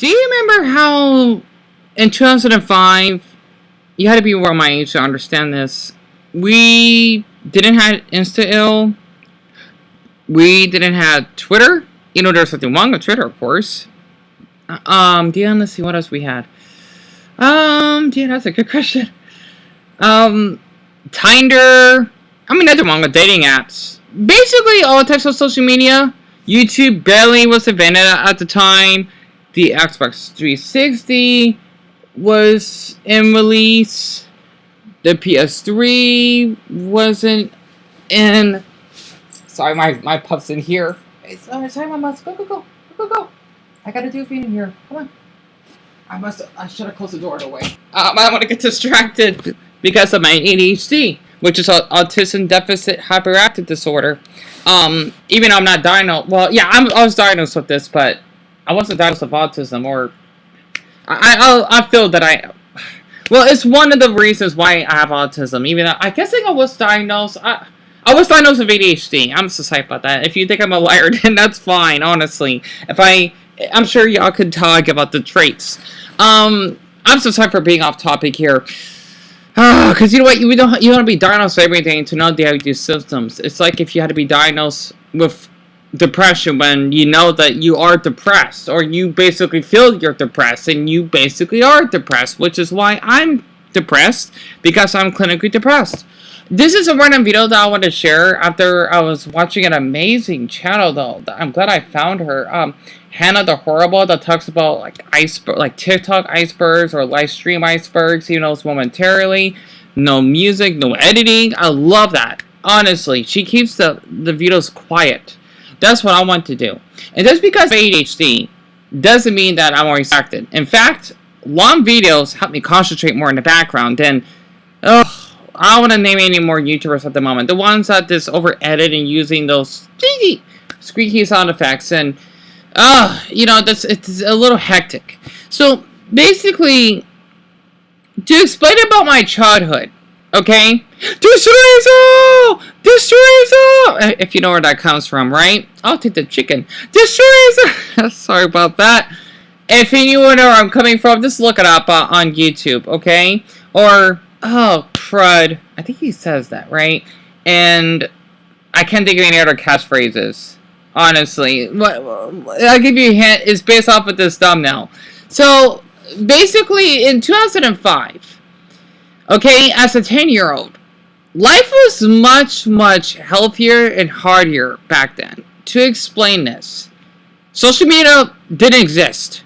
Do you remember how in 2005, you had to be around my age to understand this, we didn't have Insta-ill, we didn't have Twitter. You know, there's something wrong with Twitter, of course. Deon, let's see what else we had. Deon, that's a good question. Tinder. I mean, nothing wrong with dating apps. Basically, all types of social media. YouTube barely was invented at the time. The Xbox 360 was in release. The PS3 wasn't in. Sorry, my pup's in here. Sorry, Mama. Go. I gotta do a feeding here. Come on. I should have closed the door away. I don't want to get distracted because of my ADHD, which is autism deficit hyperactive disorder. Even though I'm not diagnosed. Well, yeah, I was diagnosed with this, but I wasn't diagnosed with autism, or I feel that well, it's one of the reasons why I have autism. Even though I guess I was diagnosed. I was diagnosed with ADHD. I'm so sorry about that. If you think I'm a liar, then that's fine. Honestly, I'm sure y'all could talk about the traits. I'm so sorry for being off topic here. Because you know what, you don't want to be diagnosed with everything to know the ADHD symptoms. It's like if you had to be diagnosed with depression when you know that you are depressed, or you basically feel you're depressed, and you basically are depressed, which is why I'm depressed, because I'm clinically depressed. This is a random video that I want to share after I was watching an amazing channel, though. I'm glad I found her. Hannah the Horrible, that talks about like TikTok icebergs or live stream icebergs, even though it's momentarily. No music, no editing. I love that. Honestly, she keeps the videos quiet. That's what I want to do. And just because I have ADHD doesn't mean that I'm always distracted. In fact, long videos help me concentrate more in the background than, I don't want to name any more YouTubers at the moment. The ones that just over-edit and using those squeaky sound effects. And, it's a little hectic. So, basically, to explain about my childhood, okay? Destroy! If you know where that comes from, right? I'll take the chicken. Destroy! Sorry about that. If you know where I'm coming from, just look it up on YouTube, okay? Or, crud. I think he says that, right? And I can't think of any other catchphrases. Honestly. I'll give you a hint. It's based off of this thumbnail. So, basically, in 2005, okay, as a 10-year-old, life was much, much healthier and harder back then. To explain this, social media didn't exist.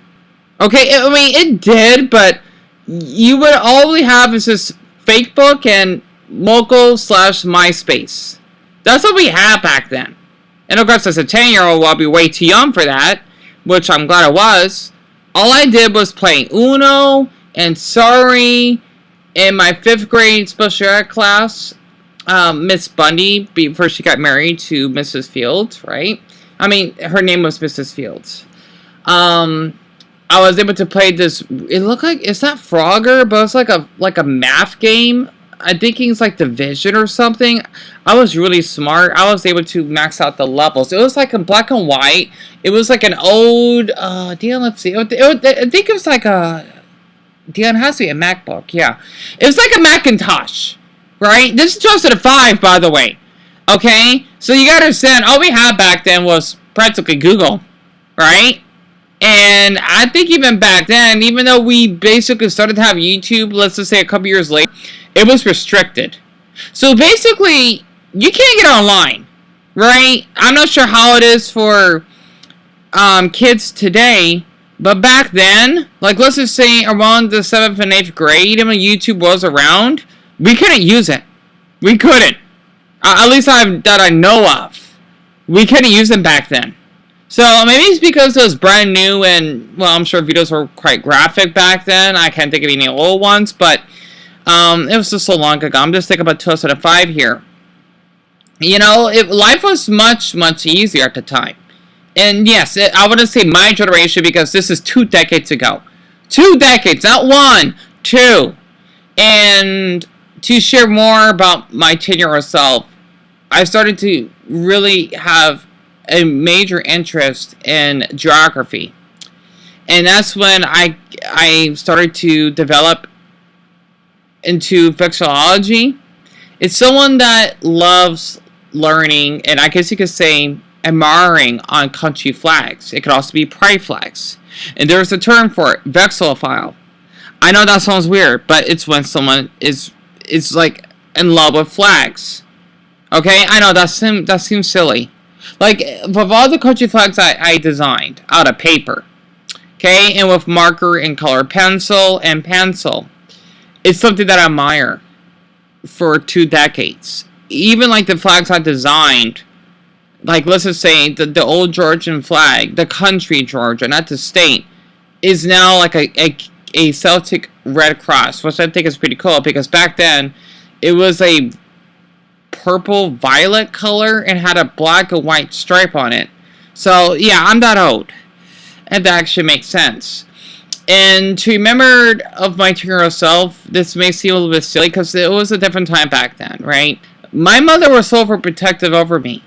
Okay, I mean, it did, but you would only have is this Facebook and Moco/MySpace. That's what we had back then. And of course, as a 10-year-old, I'll be way too young for that, which I'm glad I was. All I did was play Uno and Sorry in my 5th grade special ed class. Miss Bundy, before she got married to Mrs. Fields, right? I mean, her name was Mrs. Fields. I was able to play this. It looked like, it's not Frogger, but it's like a math game. I think it's like Division or something. I was really smart. I was able to max out the levels. It was like in black and white. It was like an old Deon, let's see. I think it was like Deon has to be a MacBook, yeah. It was like a Macintosh, right? This is 2005, by the way. Okay? So you gotta understand, all we had back then was practically Google, right? And I think even back then, even though we basically started to have YouTube, let's just say a couple years later, it was restricted. So basically, you can't get online, right? I'm not sure how it is for kids today, but back then, like let's just say around the 7th and 8th grade, when YouTube was around, we couldn't use it. We couldn't. At least that I know of. We couldn't use them back then. So maybe it's because it was brand new and, well, I'm sure videos were quite graphic back then. I can't think of any old ones, but it was just so long ago. I'm just thinking about 2005 here. You know, life was much, much easier at the time. And yes, I wouldn't say my generation because this is 2 decades ago. 2 decades, not 1, 2. And to share more about my 10-year-old self, I started to really have a major interest in geography. And that's when I started to develop into vexillology. It's someone that loves learning, and I guess you could say admiring on country flags. It could also be pride flags. And there's a term for it, vexillophile. I know that sounds weird, but it's when someone is like in love with flags. Okay, I know that seems silly. Like, of all the country flags I designed out of paper, okay, and with marker and color pencil, it's something that I admire for 2 decades. Even like the flags I designed, like let's just say the old Georgian flag, the country Georgia, not the state, is now like a Celtic red cross, which I think is pretty cool because back then it was a purple violet color and had a black and white stripe on it. So yeah, I'm that old, and that actually makes sense. And to remember of my 2-year-old self, this may seem a little bit silly because it was a different time back then, right? My mother was so overprotective over me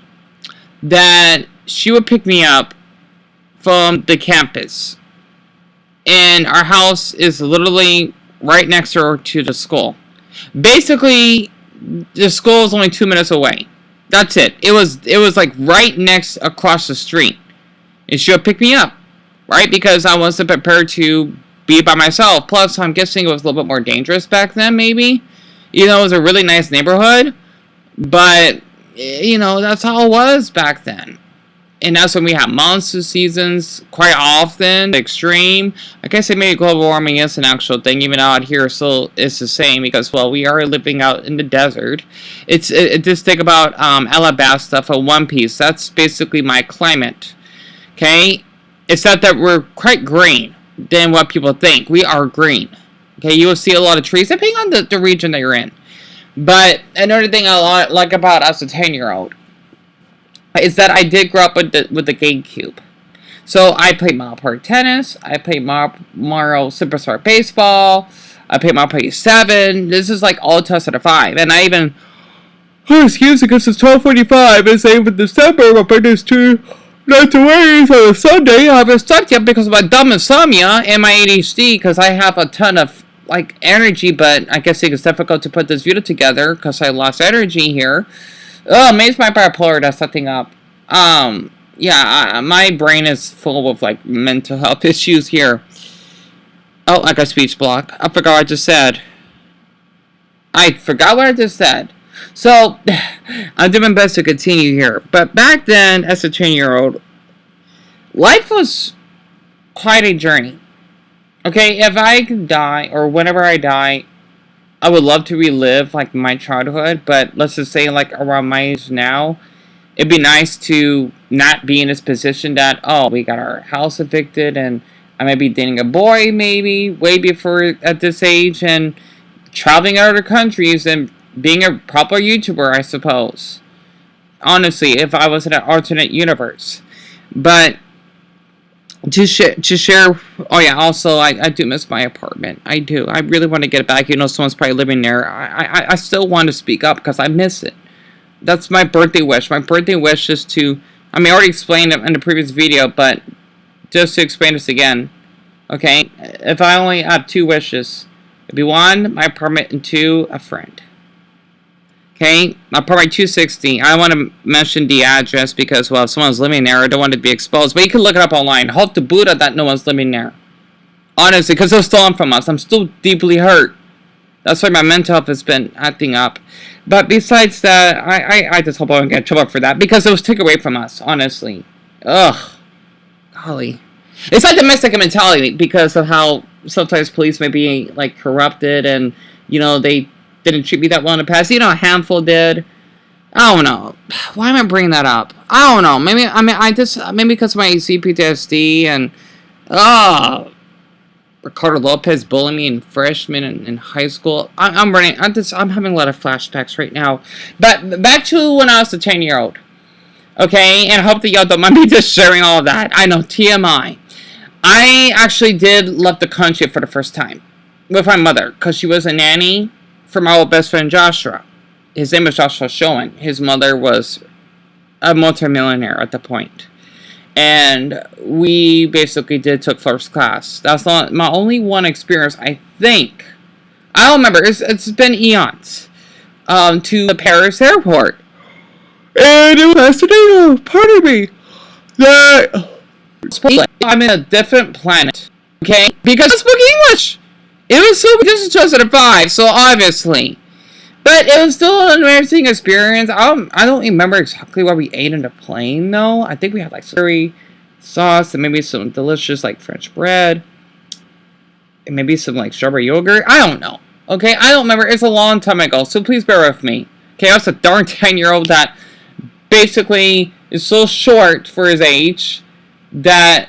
that she would pick me up from the campus. And our house is literally right next door to the school. Basically, the school is only 2 minutes away. That's it. It was like right next across the street. And she would pick me up, right? Because I wasn't prepared to be by myself. Plus, I'm guessing it was a little bit more dangerous back then, maybe. You know, it was a really nice neighborhood. But, you know, that's how it was back then. And that's when we have monsoon seasons quite often, extreme. I guess maybe global warming is an actual thing, even out here still it's the same because, well, we are living out in the desert. Just think about Alabasta for One Piece. That's basically my climate. Okay? Except that we're quite green than what people think. We are green. Okay? You will see a lot of trees, depending on the region that you're in. But another thing I like about us, a 10-year-old, is that I did grow up with the GameCube. So I played Mario Party Tennis, I played Mario Superstar Baseball, I played Mario Party 7. This is like all 2005. And I even, excuse me, because it's 12:45, it's even December, my birthday's 2 nights away, so it's Sunday. I haven't slept yet because of my dumb insomnia and my ADHD, because I have a ton of like energy, but I guess it's difficult to put this video together because I lost energy here. Oh, maybe it's my bipolar that's something up. Yeah, my brain is full of like mental health issues here. Oh, like a speech block. I forgot what I just said. So, I'm doing my best to continue here. But back then, as a 10-year-old, life was quite a journey. Okay, if I could die, or whenever I die, I would love to relive, like, my childhood, but let's just say, like, around my age now, it'd be nice to not be in this position that, oh, we got our house evicted, and I might be dating a boy, maybe, way before at this age, and traveling out other countries, and being a proper YouTuber, I suppose. Honestly, if I was in an alternate universe. But to share, oh yeah, also, I do miss my apartment. I do. I really want to get it back. You know, someone's probably living there. I still want to speak up because I miss it. That's my birthday wish. My birthday wish is to, I mean, I already explained it in the previous video, but just to explain this again, okay? If I only have 2 wishes, it'd be 1, my apartment, and 2, a friend. Okay, apartment 260. I want to mention the address because, well, if someone's living there, I don't want it to be exposed. But you can look it up online. Hope to Buddha that no one's living there. Honestly, because it was stolen from us. I'm still deeply hurt. That's why my mental health has been acting up. But besides that, I just hope I don't get in trouble for that. Because it was taken away from us, honestly. Ugh. Golly. It's like the Mexican mentality because of how sometimes police may be, like, corrupted and, you know, they didn't treat me that well in the past. You know, a handful did. I don't know. Why am I bringing that up? I don't know. Maybe, maybe because of my CPTSD and, Ricardo Lopez bullying me in freshman and in high school. I'm having a lot of flashbacks right now. But back to when I was a 10-year-old. Okay, and I hope that y'all don't mind me just sharing all of that. I know, TMI. I actually did love the country for the first time with my mother because she was a nanny for my old best friend Joshua. His name was Joshua Schoen. His mother was a multimillionaire at the point. and we basically took first class. That's not my only one experience, I think. I don't remember. It's been eons. To the Paris airport. And it was fascinating, pardon me, that I'm in a different planet. Okay? Because I spoke English. It was so, this is 2005, so obviously. But it was still an amazing experience. I don't remember exactly what we ate in the plane, though. I think we had, like, celery sauce and maybe some delicious, like, French bread. And maybe some, like, strawberry yogurt. I don't know. Okay? I don't remember. It's a long time ago, so please bear with me. Okay? I was a darn 10-year-old that basically is so short for his age that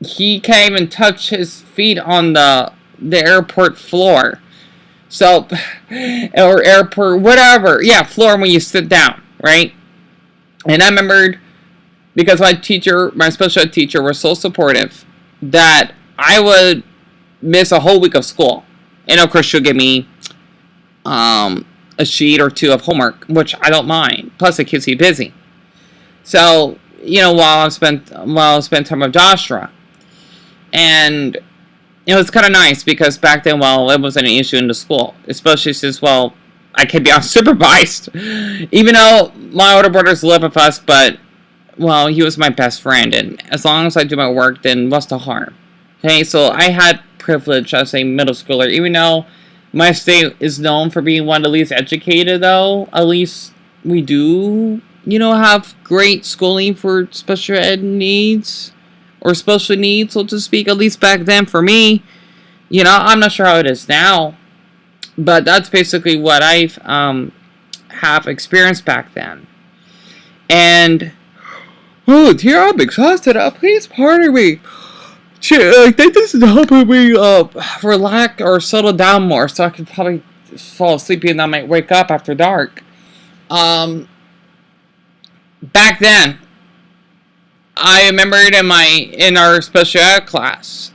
he can't even touch his feet on the airport floor. So, or airport, whatever. Yeah, floor when you sit down, right? And I remembered, because my special ed teacher was so supportive, that I would miss a whole week of school. And of course, she'll give me a sheet or two of homework, which I don't mind. Plus, it keeps me busy. So, while I spent time with Joshua. And it was kind of nice because back then, it wasn't an issue in the school. Especially since, I could be unsupervised. Even though my older brothers live with us, but, he was my best friend. And as long as I do my work, then what's the harm? Okay, so I had privilege as a middle schooler. Even though my state is known for being one of the least educated, though, at least we do, have great schooling for special ed needs. Or special needs, so to speak, at least back then for me. I'm not sure how it is now. But that's basically what I've have experienced back then. And, oh dear, I'm exhausted. Please pardon me. I think this is helping me relax or settle down more so I can probably fall asleep and I might wake up after dark. Back then, I remembered in our special ed class,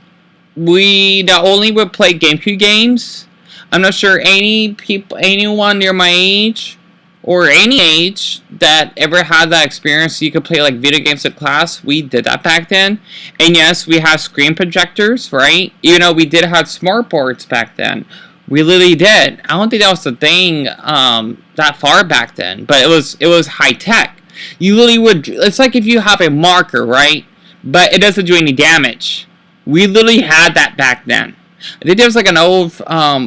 we not only would play GameCube games. I'm not sure anyone near my age or any age that ever had that experience. You could play like video games in class. We did that back then, and yes, we had screen projectors, right? We did have smart boards back then. We literally did. I don't think that was the thing that far back then, but it was high tech. You literally would, it's like if you have a marker, right? But it doesn't do any damage. We literally had that back then. I think there was like an old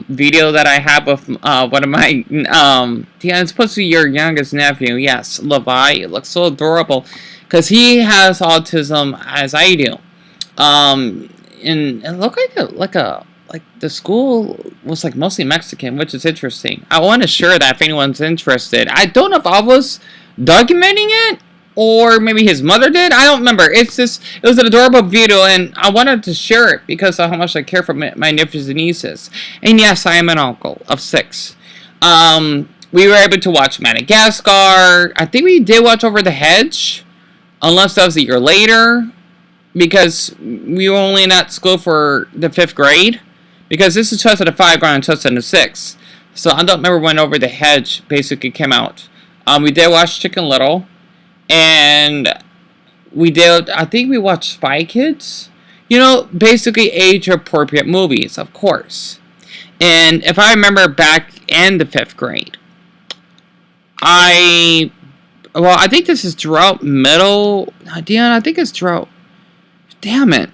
video that I have of one of my, it's supposed to be your youngest nephew, yes, Levi. It looks so adorable because he has autism as I do. And it looked like the school was like mostly Mexican, which is interesting. I want to share that if anyone's interested. I don't know if I was documenting it or maybe his mother did. I don't remember. It was an adorable video and I wanted to share it because of how much I care for my nephews and nieces. And yes, I am an uncle of 6. We were able to watch Madagascar. I think we did watch Over the Hedge, unless that was a year later, because we were only in that school for the 5th grade, because this is 2005 going on 2006. So I don't remember when Over the Hedge basically came out. We did watch Chicken Little, and I think we watched Spy Kids. Basically age-appropriate movies, of course. And if I remember back in the 5th grade, I think this is throughout middle, Deon, I think it's throughout, damn it.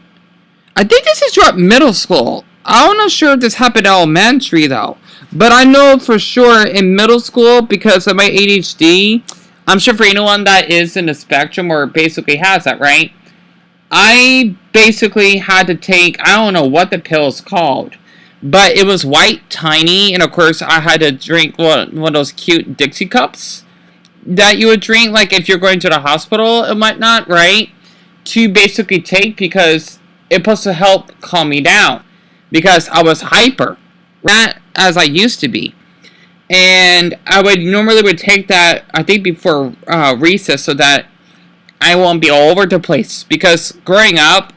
I think this is throughout middle school. I'm not sure if this happened in elementary, though. But I know for sure in middle school, because of my ADHD, I'm sure for anyone that is in the spectrum or basically has that, right? I basically had to take, I don't know what the pill is called, but it was white, tiny, and of course I had to drink one of those cute Dixie cups that you would drink, like if you're going to the hospital and whatnot, right? To basically take because it's supposed to help calm me down because I was hyper. Not as I used to be. And I would normally take that, I think, before recess so that I won't be all over the place. Because growing up,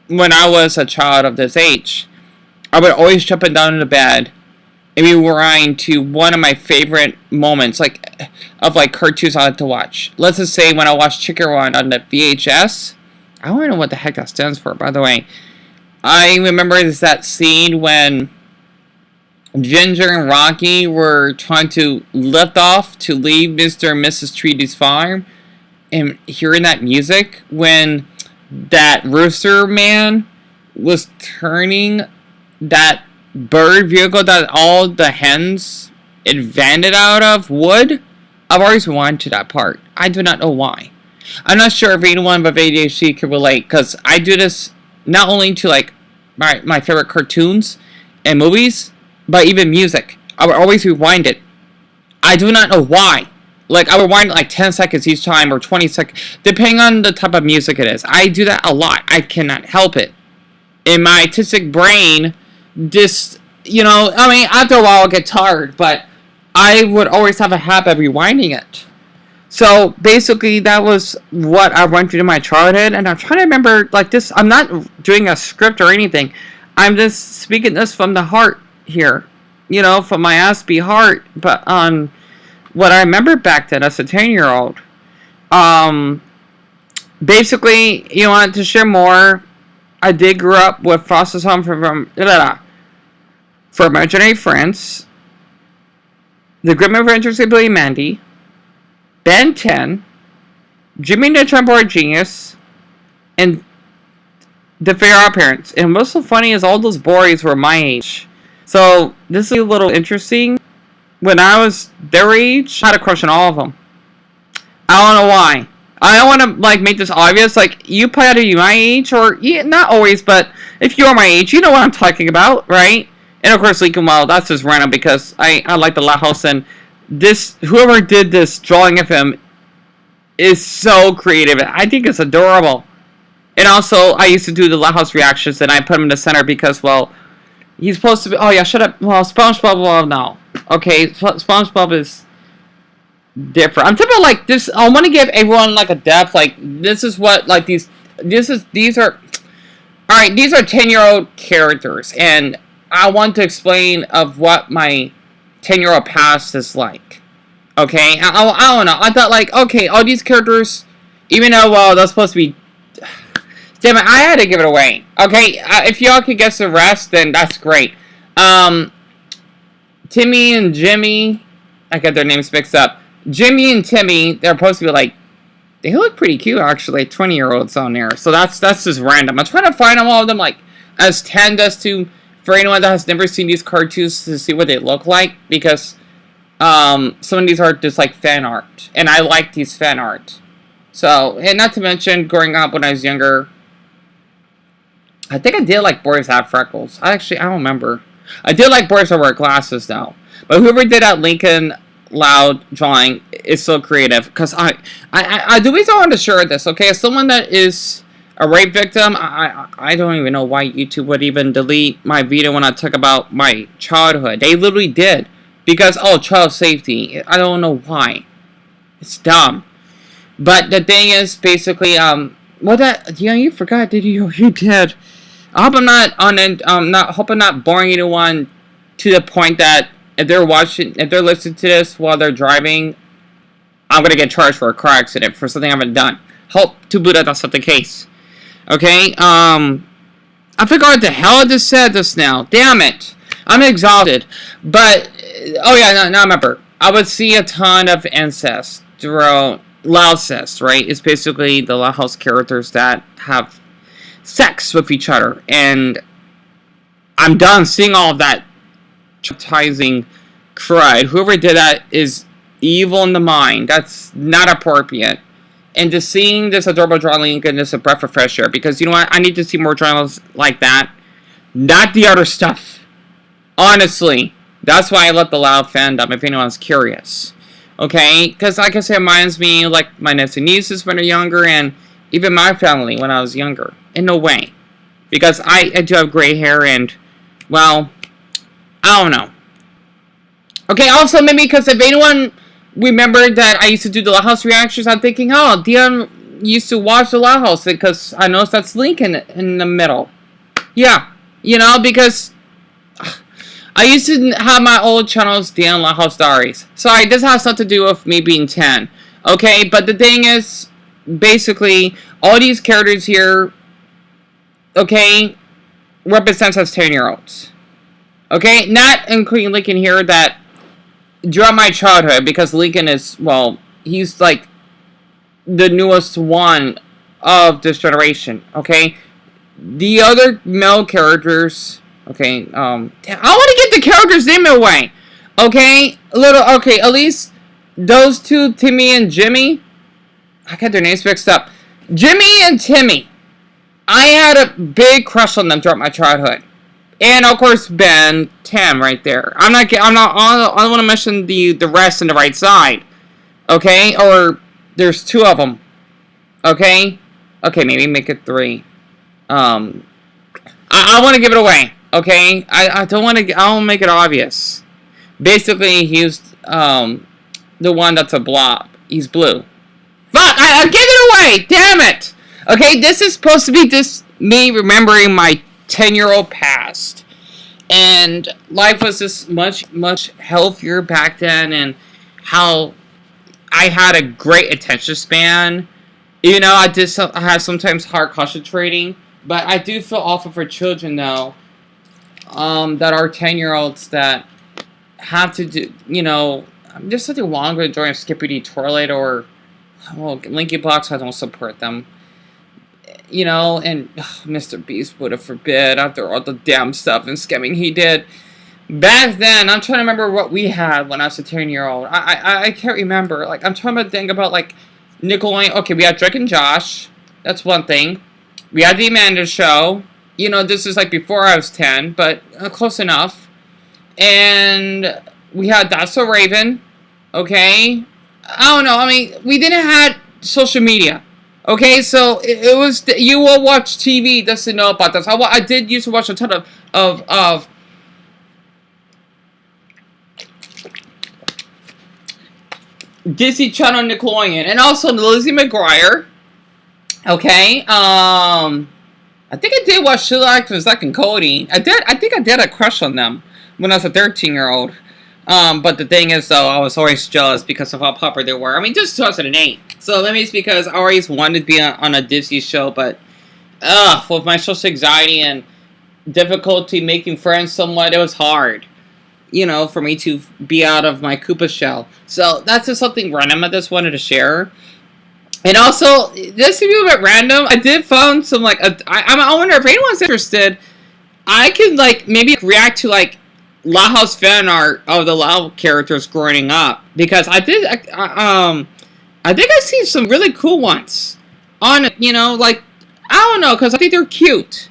when I was a child of this age, I would always jump down in the bed and be rewind to one of my favorite moments, of cartoons I like to watch. Let's just say when I watched Chicken Run on the VHS, I don't know what the heck that stands for, by the way. I remember that scene when Ginger and Rocky were trying to lift off to leave Mr. and Mrs. Treaty's farm, and hearing that music when that rooster man was turning that bird vehicle that all the hens invented out of wood. I've always wanted to that part. I do not know why. I'm not sure if anyone with ADHD can relate, because I do this not only to like my favorite cartoons and movies, but even music. I would always rewind it. I do not know why. Like, I would rewind it like 10 seconds each time, or 20 seconds, depending on the type of music it is. I do that a lot. I cannot help it. In my artistic brain, just, you know, I mean, after a while it gets tired, but I would always have a habit of rewinding it. So, basically, that was what I went through in my childhood, and I'm trying to remember, like, this, I'm not doing a script or anything. I'm just speaking this from the heart here, you know, from my Aspie heart, but on what I remember back then as a 10-year-old. Basically, you want to share more. I did grow up with Frosted Home for Imaginary Friends, The Grim Adventures of Billy and Mandy, Ben 10, Jimmy Neutron Boy Genius, and The Fair Odd Parents. And what's so funny is all those boys were my age. So, this is a little interesting. When I was their age, I had a crush on all of them. I don't know why. I don't want to, like, make this obvious. Like, you probably had to be my age, or, yeah, not always, but if you are my age, you know what I'm talking about, right? And, of course, Lincoln Wild, that's just random, because I like the Loud House, and this, whoever did this drawing of him is so creative. I think it's adorable. And also, I used to do the Loud House reactions, and I put him in the center because, well, he's supposed to be... Oh, yeah, shut up. Well, SpongeBob, well, no. Okay, SpongeBob is different. I'm talking about, like, this... I want to give everyone, like, a depth. Like, this is what, like, these are... Alright, these are 10-year-old characters. And I want to explain of what my 10-year-old past is like. Okay? I don't know. I thought, like, okay, all these characters... Even though, well, that's supposed to be... Damn it, I had to give it away. Okay, if y'all could guess the rest, then that's great. Timmy and Jimmy, I got their names mixed up. Jimmy and Timmy, they're supposed to be like, they look pretty cute, actually, 20-year-olds on there. So that's just random. I'm trying to find them all of them, like, as 10 does to, for anyone that has never seen these cartoons, to see what they look like, because some of these are just, like, fan art. And I like these fan art. So, and not to mention, growing up when I was younger, I think I did like boys that have freckles. I don't remember. I did like boys that wear glasses now. But whoever did that Lincoln Loud drawing is so creative. Because the reason I want to share this, okay, as someone that is a rape victim, I don't even know why YouTube would even delete my video when I talk about my childhood. They literally did. Because, oh, child safety. I don't know why. It's dumb. But the thing is, basically, you forgot, did you? You did. I hope I'm not boring anyone to the point that if they're listening to this while they're driving, I'm gonna get charged for a car accident for something I haven't done. Hope to boot that's not the case. Okay, I forgot what the hell I just said this now. Damn it. I'm exhausted. But, oh yeah, now I remember. I would see a ton of incest throughout Loudcest, right? It's basically the Loud House characters that have sex with each other. And I'm done seeing all of that traumatizing crud. Whoever did that is evil in the mind. That's not appropriate. And just seeing this adorable drawing Lincoln is a breath of fresh air. Because, you know what? I need to see more drawings like that. Not the other stuff. Honestly. That's why I love the Loud fandom, if anyone's curious. Okay? Because, like I said, it reminds me, like, my nephews and nieces when they're younger, and even my family when I was younger. In no way. Because I do have gray hair, and, well, I don't know. Okay, also, maybe because if anyone remembered that I used to do the Loud House reactions, I'm thinking, oh, Deon used to watch the Loud House, because I noticed that's Lincoln in the middle. Yeah, you know, because I used to have my old channels, Deon Loud House Diaries. Sorry, this has nothing to do with me being 10. Okay, but the thing is, basically, all these characters here, okay, represents as 10-year-olds. Okay, not including Lincoln here that throughout my childhood, because Lincoln is, well, he's like the newest one of this generation, okay? The other male characters, okay, I want to get the characters' name away, okay? Okay, at least those two, Timmy and Jimmy, I got their names mixed up. Jimmy and Timmy, I had a big crush on them throughout my childhood. And of course, Ben, Tim, right there. I don't want to mention the rest on the right side, okay? Or there's two of them, okay? Okay, maybe make it three. I want to give it away, okay? I don't want to. I don't make it obvious. Basically, he's the one that's a blob. He's blue. Fuck! I gave it away. Damn it! Okay, this is supposed to be just me remembering my 10-year-old past, and life was just much healthier back then, and how I had a great attention span. You know, I had sometimes hard concentrating, but I do feel awful for children though, that are 10-year-olds that have to do, you know, just something longer than join a Skippity Toilet or, well, Linky Blocks. I don't support them. You know, and Mr. Beast would have forbid after all the damn stuff and scamming he did. Back then, I'm trying to remember what we had when I was a 10-year-old. I can't remember. Like, I'm trying to think about, like, Nickelodeon. Okay, we had Drake and Josh. That's one thing. We had the Amanda Show. You know, this is, like, before I was 10, but close enough. And we had That's So Raven. Okay? I don't know. I mean, we didn't have social media. Okay, so it was, you will watch TV just to know about this. I did used to watch a ton of Disney Channel, Nickelodeon, and also Lizzie McGuire. Okay, I think I did watch Sheila Zack and Cody. I think I did a crush on them when I was a 13-year-old. But the thing is, though, I was always jealous because of how popular they were. I mean, just 2008. So maybe it's because I always wanted to be on a Disney show, but with my social anxiety and difficulty making friends somewhat, it was hard, you know, for me to be out of my Koopa shell. So that's just something random I just wanted to share. And also, this to be a bit random, I did find some, like, I wonder if anyone's interested, I could, like, maybe react to, like, La House fan art of the La characters growing up, because I think I've seen some really cool ones on, you know, like, I don't know, because I think they're cute.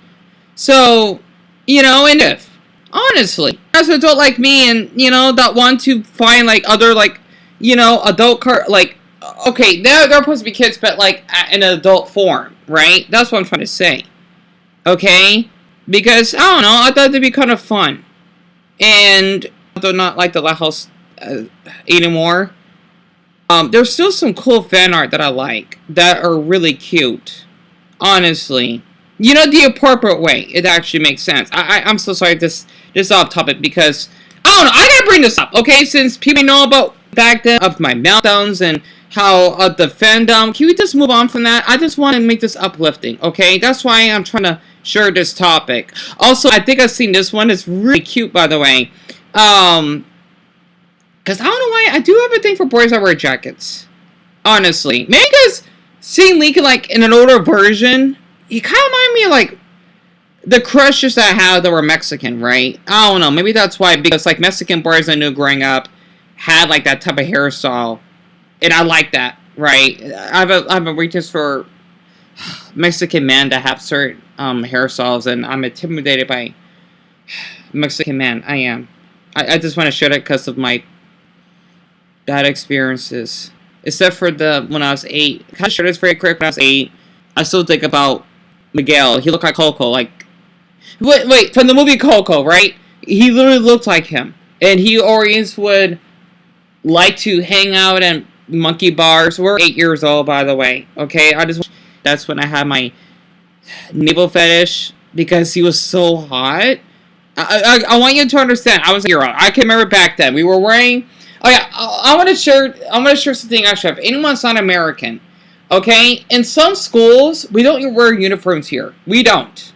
So, you know, and if, honestly, as an adult like me, and, you know, that want to find, like, other, like, you know, adult like, okay, they're supposed to be kids, but, like, in an adult form, right? That's what I'm trying to say. Okay? Because, I don't know, I thought it'd be kind of fun. And although not like the La House anymore, there's still some cool fan art that I like that are really cute. Honestly, you know, the appropriate way. It actually makes sense. I'm so sorry this off topic, because I don't know. I gotta bring this up, okay? Since people know about back then of my meltdowns and how the fandom. Can we just move on from that? I just want to make this uplifting, okay? That's why I'm trying to share this topic. Also, I think I've seen this one. It's really cute, by the way. Because I don't know why, I do have a thing for boys that wear jackets. Honestly. Maybe because seeing Lincoln, like, in an older version, he kind of reminded me of, like, the crushes that I had that were Mexican, right? I don't know. Maybe that's why. Because, like, Mexican boys I knew growing up had, like, that type of hairstyle. And I like that, right? I have a weakness for Mexican men that have certain hairstyles, and I'm intimidated by Mexican men. I am. I just want to share that because of my bad experiences. Except for when I was 8. Can I share this very quick? When I was 8, I still think about Miguel. He looked like Coco. Like, wait, from the movie Coco, right? He literally looked like him. And he always would like to hang out and monkey bars. We're 8 years old, by the way. Okay, that's when I had my navel fetish, because he was so hot. I want you to understand. I was a year old. I can remember back then. We were wearing. Oh yeah, I want to share something. Actually, if anyone's not American, Okay? In some schools, we don't wear uniforms here. We don't.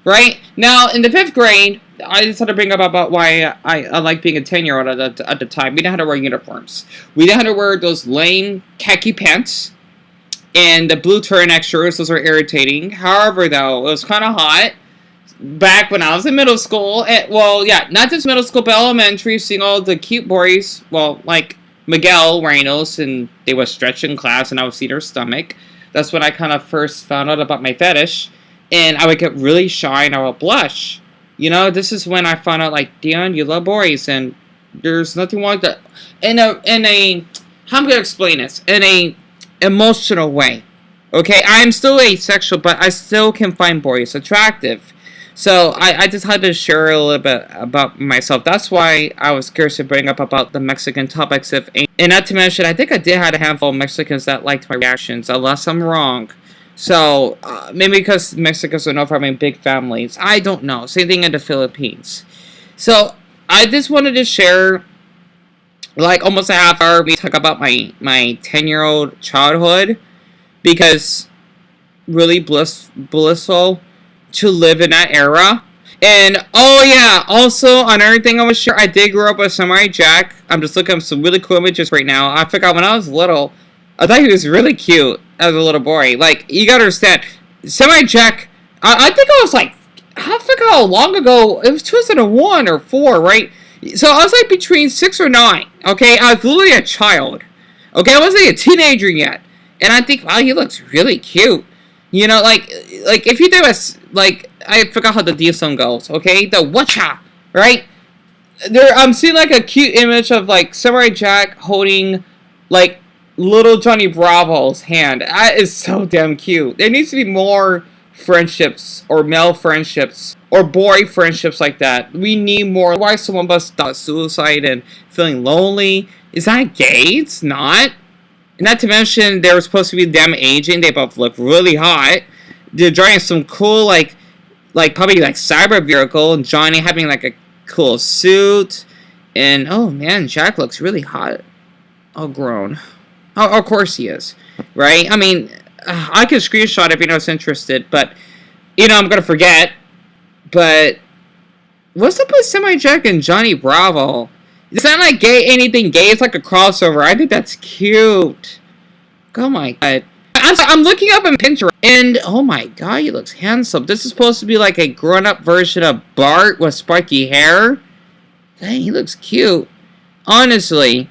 Right? Now, in the 5th grade, I just had to bring up about why I like being a 10-year-old at the time. We didn't have to wear uniforms. We didn't have to wear those lame khaki pants and the blue turtleneck shirts. Those were irritating. However, though, it was kind of hot back when I was in middle school. Well, yeah, not just middle school, but elementary, seeing all the cute boys, well, like Miguel wearing those, and they would stretch in class, and I would see their stomach. That's when I kind of first found out about my fetish. And I would get really shy and I would blush. You know, this is when I found out, like, Deon, you love boys, and there's nothing wrong with that. In a, how am I going to explain this? In a emotional way. Okay, I'm still asexual, but I still can find boys attractive. So I just had to share a little bit about myself. That's why I was curious to bring up about the Mexican topics. And not to mention, I think I did have a handful of Mexicans that liked my reactions, unless I'm wrong. So, maybe because Mexicans are known for having big families. I don't know. Same thing in the Philippines. So, I just wanted to share, like, almost a half hour. We talk about my 10-year-old childhood. Because, really blissful to live in that era. And, oh yeah, also, another thing I was sure, I did grow up with Samurai Jack. I'm just looking at some really cool images right now. I forgot when I was little, I thought he was really cute as a little boy. Like, you gotta understand, Samurai Jack, I think I was like, I forgot how long ago, it was 2001 or 4, right? So I was like between 6 or 9, okay? I was literally a child, okay? I wasn't a teenager yet. And I think, wow, he looks really cute. You know, like if you do a, like, I forgot how the Deon song goes, okay? The Wacha, right? I'm seeing like a cute image of like Samurai Jack holding like little Johnny Bravo's hand. That is so damn cute. There needs to be more friendships or male friendships or boy friendships like that. We need more. Why someone of us thought suicide and feeling lonely? Is that gay? It's not. Not to mention, they were supposed to be damn aging. They both look really hot. They're driving some cool, like probably like cyber vehicle, and Johnny having like a cool suit. And oh man, Jack looks really hot. All grown. Oh, of course he is, right? I mean, I can screenshot if you're interested, but you know I'm gonna forget. But what's up with Samurai Jack and Johnny Bravo? It's not like anything gay. It's like a crossover. I think that's cute. Oh my god. I'm looking up in Pinterest, and oh my god, he looks handsome. This is supposed to be like a grown-up version of Bart with spiky hair. Dang, he looks cute. Honestly.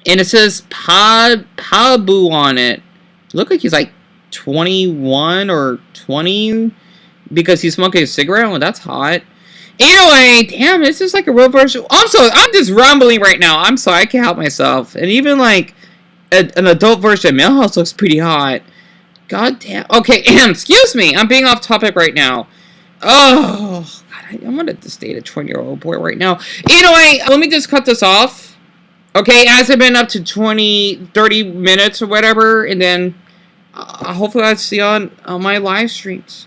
And it says Pabu on it. Look like he's like 21 or 20 because he's smoking a cigarette. Well, that's hot. Anyway, damn, this is like a real version. I'm just rambling right now. I'm sorry, I can't help myself. And even like an adult version of Millhouse looks pretty hot. God damn. Okay, excuse me. I'm being off topic right now. Oh, God, I wanted to date a 20-year-old boy right now. Anyway, let me just cut this off. Okay, it hasn't been up to 30 minutes or whatever. And then hopefully I'll see you on my live streams.